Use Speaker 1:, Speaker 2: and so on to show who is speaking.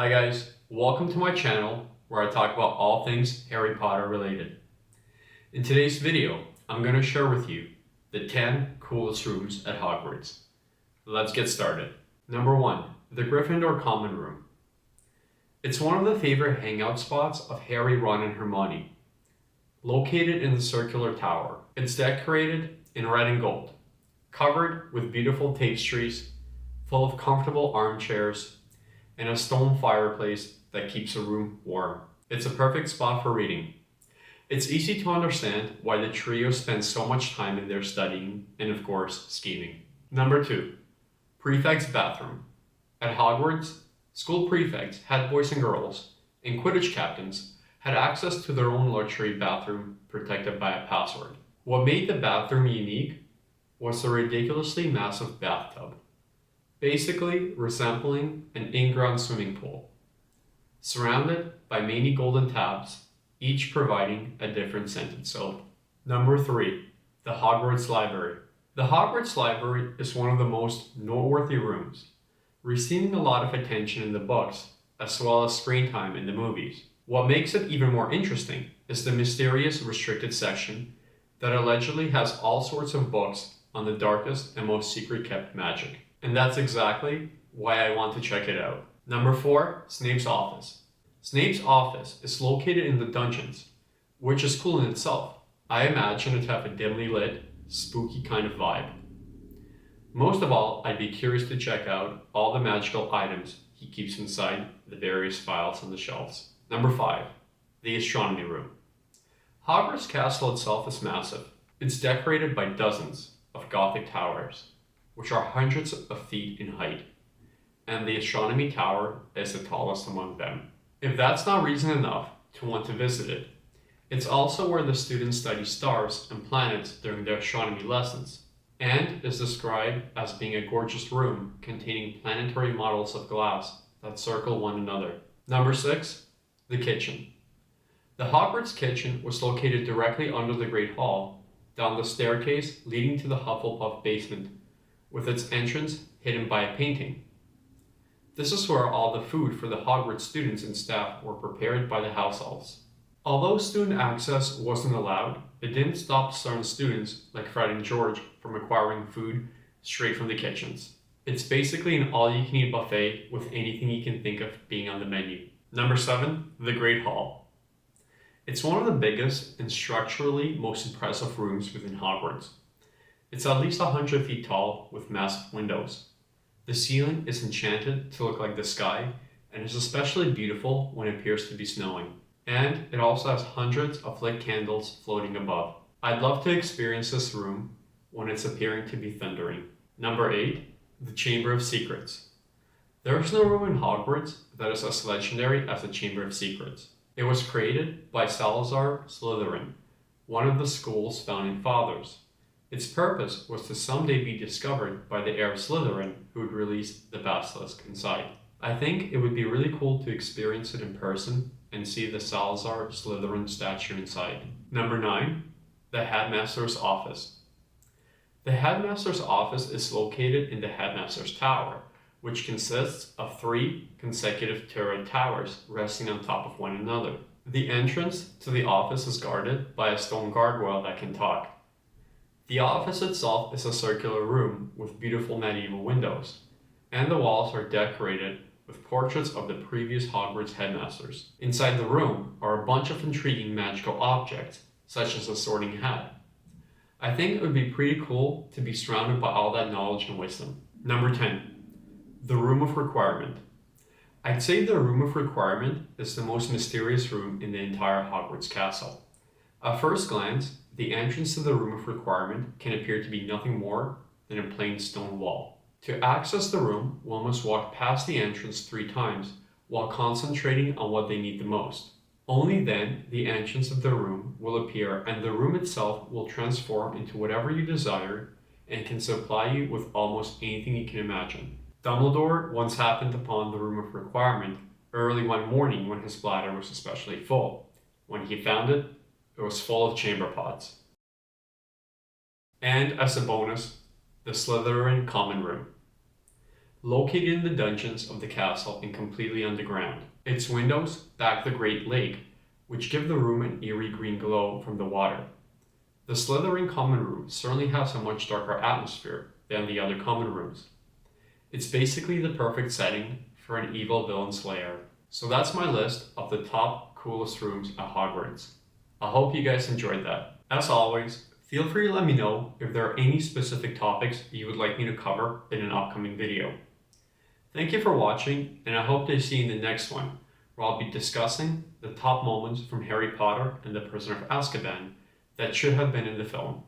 Speaker 1: Hi guys, welcome to my channel where I talk about all things Harry Potter related. In today's video, I'm going to share with you the 10 coolest rooms at Hogwarts. Let's get started. Number 1, the Gryffindor Common Room. It's one of the favorite hangout spots of Harry, Ron, and Hermione. Located in the circular tower, it's decorated in red and gold, covered with beautiful tapestries, full of comfortable armchairs, and a stone fireplace that keeps the room warm. It's a perfect spot for reading. It's easy to understand why the trio spends so much time in there studying and, of course, scheming. Number 2, Prefix Bathroom. At Hogwarts, school prefects, head boys and girls, and Quidditch captains had access to their own luxury bathroom protected by a password. What made the bathroom unique was the ridiculously massive bathtub, basically resembling an in-ground swimming pool, surrounded by many golden tabs, each providing a different scented soap. Number 3, the Hogwarts Library. The Hogwarts Library is one of the most noteworthy rooms, receiving a lot of attention in the books, as well as screen time in the movies. What makes it even more interesting is the mysterious restricted section that allegedly has all sorts of books on the darkest and most secret kept magic. And that's exactly why I want to check it out. Number 4, Snape's office. Snape's office is located in the dungeons, which is cool in itself. I imagine it to have a dimly lit, spooky kind of vibe. Most of all, I'd be curious to check out all the magical items he keeps inside the various files on the shelves. Number 5, the Astronomy Room. Hogwarts Castle itself is massive. It's decorated by dozens of Gothic towers, which are hundreds of feet in height, and the Astronomy Tower is the tallest among them. If that's not reason enough to want to visit it, it's also where the students study stars and planets during their astronomy lessons, and is described as being a gorgeous room containing planetary models of glass that circle one another. Number 6, the kitchen. The Hogwarts kitchen was located directly under the Great Hall, down the staircase leading to the Hufflepuff basement, with its entrance hidden by a painting. This is where all the food for the Hogwarts students and staff were prepared by the house elves. Although student access wasn't allowed, it didn't stop certain students, like Fred and George, from acquiring food straight from the kitchens. It's basically an all-you-can-eat buffet with anything you can think of being on the menu. Number 7, the Great Hall. It's one of the biggest and structurally most impressive rooms within Hogwarts. It's at least 100 feet tall with massive windows. The ceiling is enchanted to look like the sky and is especially beautiful when it appears to be snowing. And it also has hundreds of lit candles floating above. I'd love to experience this room when it's appearing to be thundering. Number 8, the Chamber of Secrets. There is no room in Hogwarts that is as legendary as the Chamber of Secrets. It was created by Salazar Slytherin, one of the school's founding fathers. Its purpose was to someday be discovered by the heir of Slytherin who would release the basilisk inside. I think it would be really cool to experience it in person and see the Salazar Slytherin statue inside. Number 9, the Headmasters Office. The Headmasters Office is located in the Headmasters Tower, which consists of 3 consecutive turret towers resting on top of one another. The entrance to the office is guarded by a stone gargoyle that can talk. The office itself is a circular room with beautiful medieval windows, and the walls are decorated with portraits of the previous Hogwarts headmasters. Inside the room are a bunch of intriguing magical objects, such as a sorting hat. I think it would be pretty cool to be surrounded by all that knowledge and wisdom. Number 10, the Room of Requirement. I'd say the Room of Requirement is the most mysterious room in the entire Hogwarts castle. At first glance, the entrance to the Room of Requirement can appear to be nothing more than a plain stone wall. To access the room, one must walk past the entrance 3 times while concentrating on what they need the most. Only then the entrance of the room will appear and the room itself will transform into whatever you desire and can supply you with almost anything you can imagine. Dumbledore once happened upon the Room of Requirement early one morning when his bladder was especially full. When he found it, it was full of chamber pots. And as a bonus, the Slytherin Common Room. located in the dungeons of the castle and completely underground. Its windows back the Great Lake, which give the room an eerie green glow from the water. The Slytherin common room certainly has a much darker atmosphere than the other common rooms. It's basically the perfect setting for an evil villain's lair. So that's my list of the top coolest rooms at Hogwarts. I hope you guys enjoyed that. As always, feel free to let me know if there are any specific topics you would like me to cover in an upcoming video. Thank you for watching, and I hope to see you in the next one, where I'll be discussing the top moments from Harry Potter and the Prisoner of Azkaban that should have been in the film.